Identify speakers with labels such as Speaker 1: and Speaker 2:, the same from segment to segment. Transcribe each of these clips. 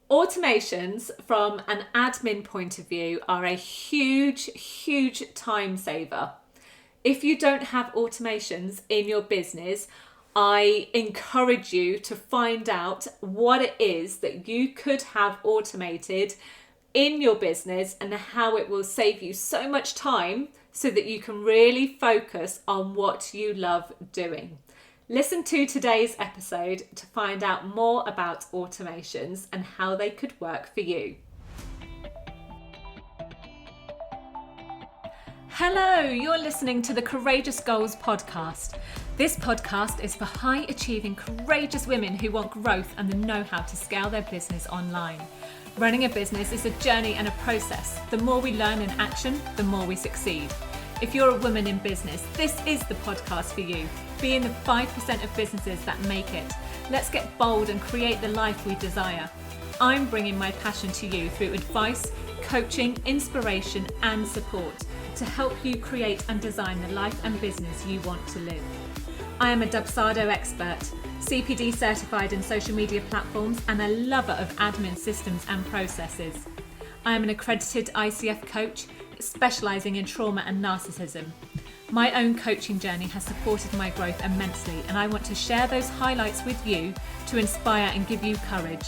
Speaker 1: Automations from an admin point of view are a huge time saver. If you don't have automations in your business, I encourage you to find out what it is that you could have automated in your business and how it will save you so much time so that you can really focus on what you love doing. Listen to today's episode to find out more about automations and how they could work for you. Hello, you're listening to the Courageous Goals podcast. This podcast is for high achieving, courageous women who want growth and the know-how to scale their business online. Running a business is a journey and a process. The more we learn in action, the more we succeed. If you're a woman in business, this is the podcast for you. Be in the 5% of businesses that make it. Let's get bold and create the life we desire. I'm bringing my passion to you through advice, coaching, inspiration, and support to help you create and design the life and business you want to live. I am a Dubsado expert, CPD certified in social media platforms, and a lover of admin systems and processes. I am an accredited ICF coach, specialising in trauma and narcissism. My own coaching journey has supported my growth immensely, and I want to share those highlights with you to inspire and give you courage.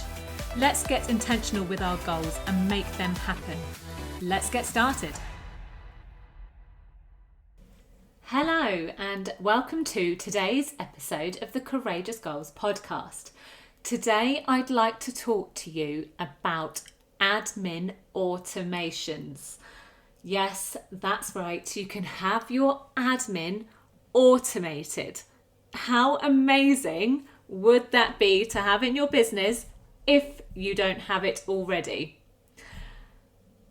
Speaker 1: Let's get intentional with our goals and make them happen. Let's get started. Hello, and welcome to today's episode of the Courageous Goals podcast. Today, I'd like to talk to you about admin automations. Yes, that's right. You can have your admin automated. How amazing would that be to have in your business if you don't have it already?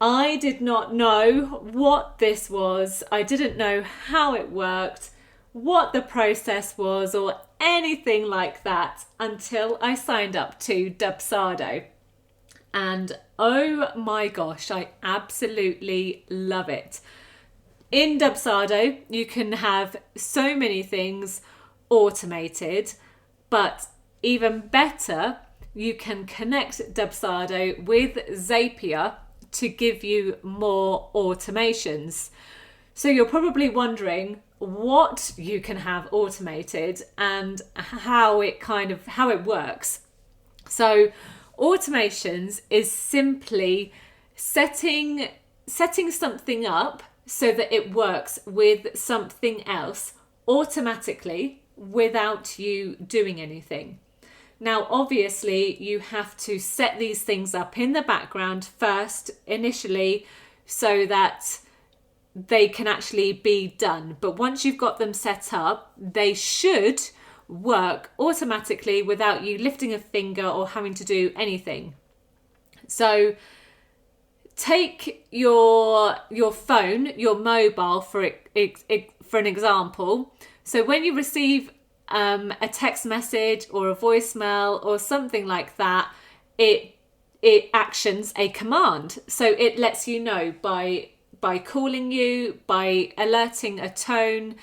Speaker 1: I did not know what this was. I didn't know how it worked, what the process was, or anything like that until I signed up to Dubsado. And oh my gosh, I absolutely love it. In Dubsado, you can have so many things automated, but even better, you can connect Dubsado with Zapier to give you more automations. So you're probably wondering what you can have automated and how it works. So automations is simply setting something up so that it works with something else automatically without you doing anything. Now, obviously, you have to set these things up in the background first, initially, so that they can actually be done. But once you've got them set up, they should work automatically without you lifting a finger or having to do anything. So take your phone, your mobile for an example. So when you receive a text message or a voicemail or something like that, it actions a command. So it lets you know by calling you, by alerting a tone.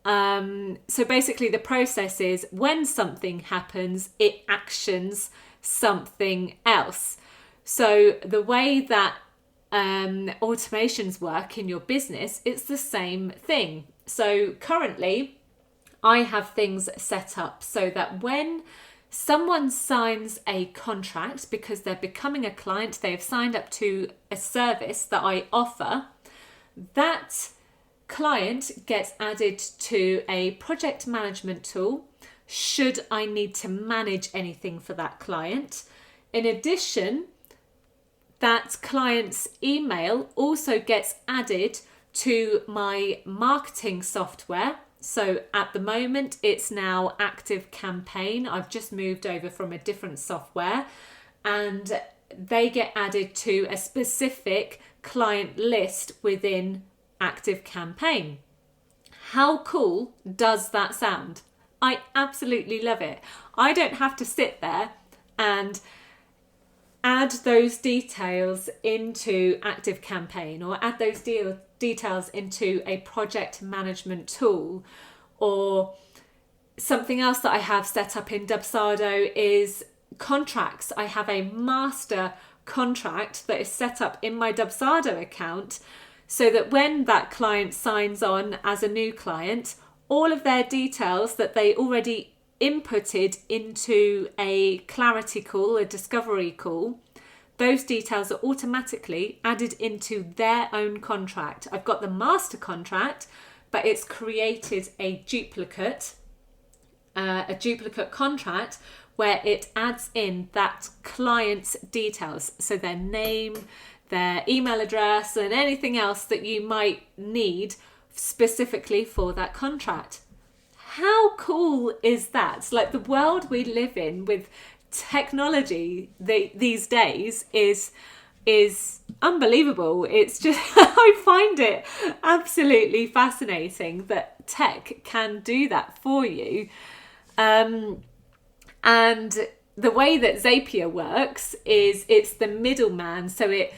Speaker 1: So basically the process is when something happens, it actions something else. So the way that automations work in your business, it's the same thing. So currently, I have things set up so that when someone signs a contract because they're becoming a client, they have signed up to a service that I offer, that client gets added to a project management tool should I need to manage anything for that client. In addition, that client's email also gets added to my marketing software. So at the moment, it's now Active Campaign. I've just moved over from a different software, and they get added to a specific client list within Active Campaign. How cool does that sound? I absolutely love it. I don't have to sit there and add those details into Active Campaign or add those details into a project management tool. Or something else that I have set up in Dubsado is contracts. I have a master contract that is set up in my Dubsado account so that when that client signs on as a new client, all of their details that they already inputted into a clarity call, a discovery call, those details are automatically added into their own contract. I've got the master contract, but it's created a duplicate contract where it adds in that client's details. So their name, their email address, and anything else that you might need specifically for that contract. How cool is that? It's like the world we live in with technology these days is unbelievable. It's just, I find it absolutely fascinating that tech can do that for you. And the way that Zapier works is it's the middleman. So it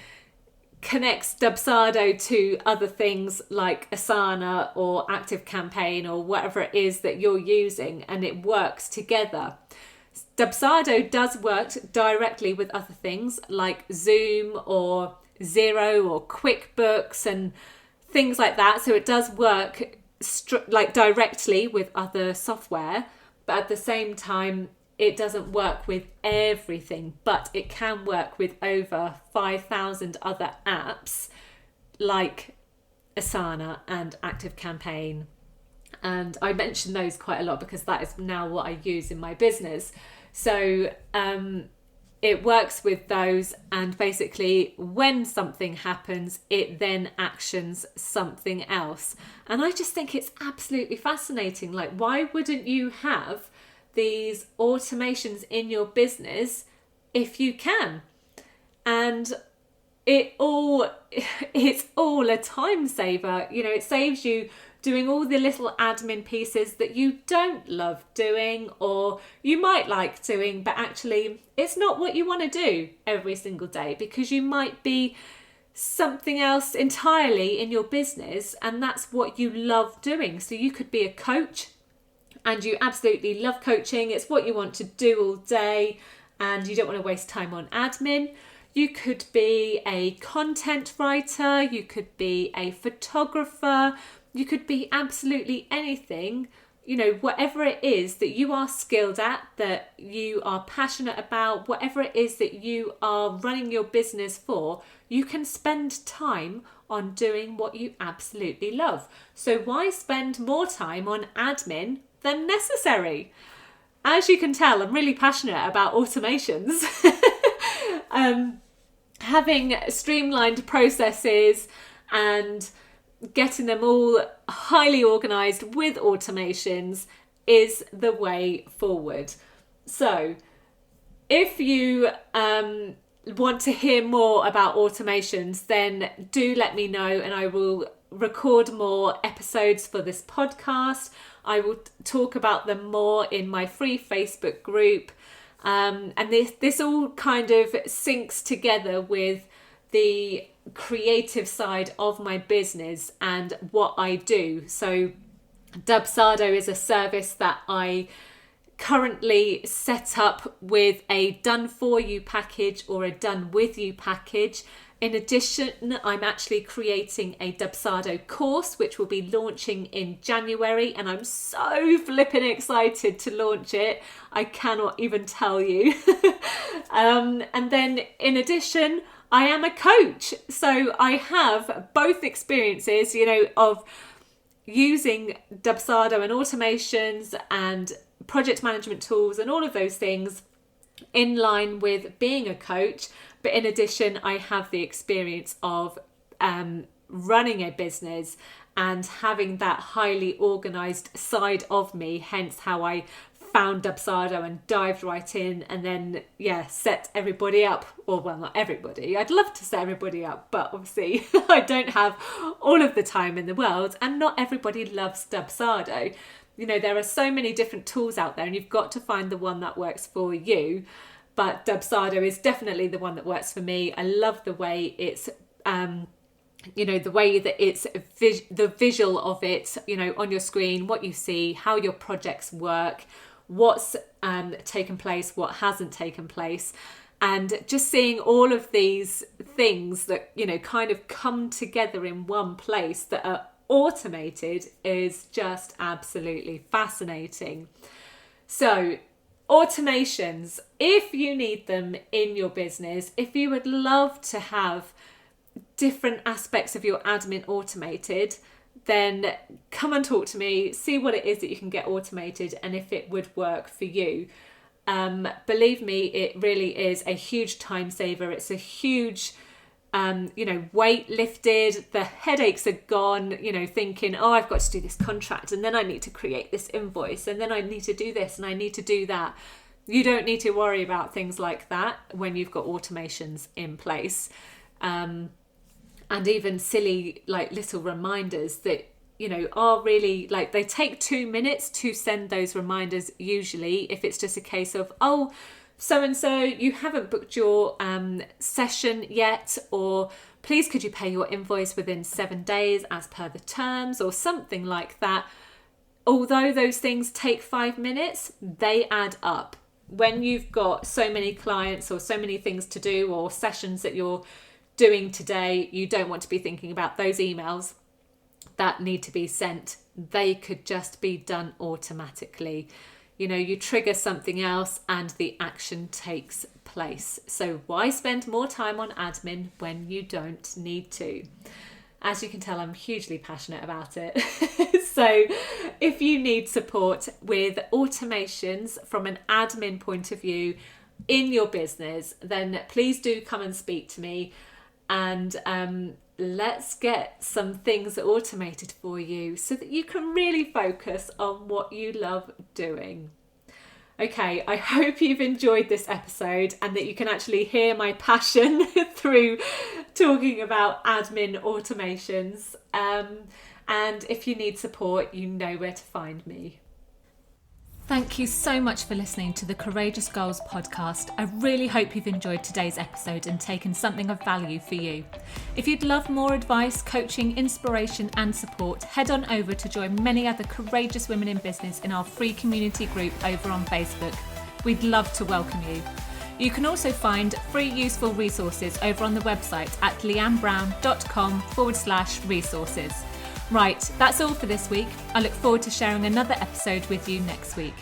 Speaker 1: connects Dubsado to other things like Asana or ActiveCampaign or whatever it is that you're using, and it works together. Dubsado does work directly with other things like Zoom or Xero or QuickBooks and things like that. So it does work directly with other software, but at the same time, it doesn't work with everything, but it can work with over 5,000 other apps like Asana and ActiveCampaign. And I mention those quite a lot because that is now what I use in my business. So it works with those, and basically when something happens, it then actions something else. And I just think it's absolutely fascinating. Like, why wouldn't you have these automations in your business if you can? And it's all a time saver. You know, it saves you doing all the little admin pieces that you don't love doing, or you might like doing, but actually it's not what you want to do every single day, because you might be something else entirely in your business and that's what you love doing. So you could be a coach and you absolutely love coaching. It's what you want to do all day and you don't want to waste time on admin. You could be a content writer, you could be a photographer, you could be absolutely anything, you know, whatever it is that you are skilled at, that you are passionate about, whatever it is that you are running your business for, you can spend time on doing what you absolutely love. So why spend more time on admin than necessary? As you can tell, I'm really passionate about automations. Having streamlined processes and getting them all highly organised with automations is the way forward. So if you want to hear more about automations, then do let me know and I will record more episodes for this podcast. I will talk about them more in my free Facebook group. And this all kind of syncs together with the creative side of my business and what I do. So Dubsado is a service that I currently set up with a done for you package or a done with you package. In addition, I'm actually creating a Dubsado course which will be launching in January, and I'm so flipping excited to launch it. I cannot even tell you. And then in addition, I am a coach. So I have both experiences, you know, of using Dubsado and automations and project management tools and all of those things in line with being a coach. But in addition, I have the experience of running a business and having that highly organised side of me, hence how I found Dubsado and dived right in and then, set everybody up. Or, well, not everybody. I'd love to set everybody up, but obviously I don't have all of the time in the world and not everybody loves Dubsado. You know, there are so many different tools out there and you've got to find the one that works for you. But Dubsado is definitely the one that works for me. I love the way it's, the way that it's the visual of it, you know, on your screen, what you see, how your projects work, what's taken place, what hasn't taken place, and just seeing all of these things that, you know, kind of come together in one place that are automated is just absolutely fascinating. So automations, if you need them in your business, if you would love to have different aspects of your admin automated, then come and talk to me, see what it is that you can get automated and if it would work for you. Believe me, it really is a huge time saver. It's a huge, weight lifted. The headaches are gone, thinking, oh, I've got to do this contract and then I need to create this invoice and then I need to do this and I need to do that. You don't need to worry about things like that when you've got automations in place. And even silly, little reminders that, are really, they take 2 minutes to send those reminders usually, if it's just a case of, oh, so-and-so, you haven't booked your session yet, or please could you pay your invoice within 7 days as per the terms, or something like that. Although those things take 5 minutes, they add up. When you've got so many clients or so many things to do or sessions that you're doing today, you don't want to be thinking about those emails that need to be sent. They could just be done automatically. You trigger something else and the action takes place. So why spend more time on admin when you don't need to? As you can tell, I'm hugely passionate about it. So if you need support with automations from an admin point of view in your business, then please do come and speak to me. And let's get some things automated for you so that you can really focus on what you love doing. Okay, I hope you've enjoyed this episode and that you can actually hear my passion through talking about admin automations. And if you need support, you know where to find me. Thank you so much for listening to the Courageous Goals podcast. I really hope you've enjoyed today's episode and taken something of value for you. If you'd love more advice, coaching, inspiration and support, head on over to join many other courageous women in business in our free community group over on Facebook. We'd love to welcome you. You can also find free useful resources over on the website at leannebrown.com/resources. Right, that's all for this week. I look forward to sharing another episode with you next week.